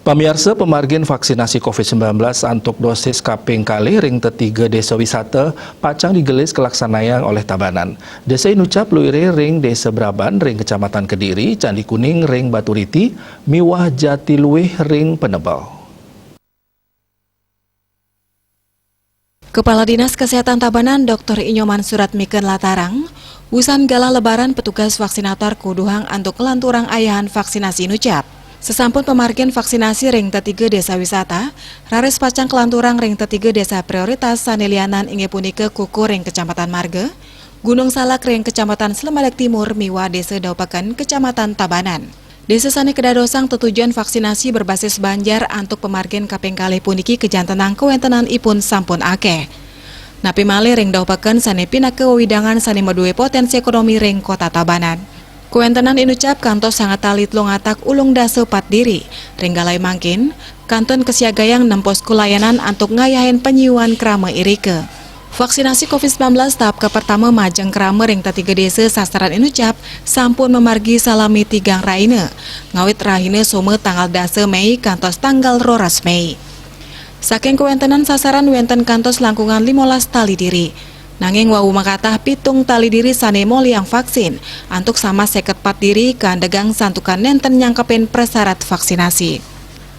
Pamirsa, pemargin vaksinasi COVID-19 untuk dosis kaping kali ring ketiga Desa Wisata Pacang digelis kelaksanaan oleh Tabanan. Desa Inucap luire ring Desa Braban ring Kecamatan Kediri, Candi Kuning ring Baturiti, Miwah Jatiluih ring Penebal. Kepala Dinas Kesehatan Tabanan Dr. Inyoman Suratmikeun Latarang, usan galah lebaran petugas vaksinator kuduhang untuk kelanturang ayahan vaksinasi Inucap. Sesampun pemargin vaksinasi ring ketiga Desa Wisata, raris pacang kelanturang ring ketiga Desa Prioritas Sanelianan inge punike kuku ring Kecamatan Marga, Gunung Salak ring Kecamatan Slemadeg Timur miwa Desa Daupaken Kecamatan Tabanan. Desa Sane Kedadosang tujuan vaksinasi berbasis Banjar untuk pemargin kaping kalih puniki kejantenang kewentenan ipun sampun akeh. Napi malih ring Daupaken sane pinake wewidangan sane meduwe potensi ekonomi ring Kota Tabanan. Kuentenan Inucap kantos sangat talit longatak ulung dase pat diri, ringgalai mangkin, kanton kesiagayang nempos layanan untuk ngayahin penyiuan krama irike. Vaksinasi COVID-19 tahap ke pertama majeng krama ring ketiga desa sasaran Inucap sampun memargi salami tigang raine, ngawit rahine some tanggal dase Mei kantos tanggal 12 Mei. Saking kuentenan sasaran wenten kantos langkungan 15 tali diri. Nanging wau makatah pitung tali diri sane moliang vaksin, antuk sama seket pat diri kandegang santukan nenten nyangkepin persyarat vaksinasi.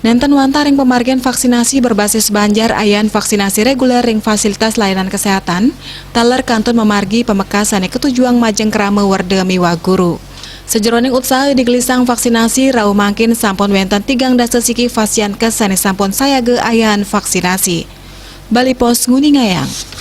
Nenten wantaring pemargian vaksinasi berbasis Banjar ayan vaksinasi reguler ring fasilitas layanan kesehatan, taler kanton memargi pemekas sane ketujuang majeng krama warda miwa guru. Sejeroning usaha digelisang vaksinasi rau mangkin sampun wenten tigang dasa siki fasyan kes sane sampun sayage ayan vaksinasi. Bali Pos Nguningayang.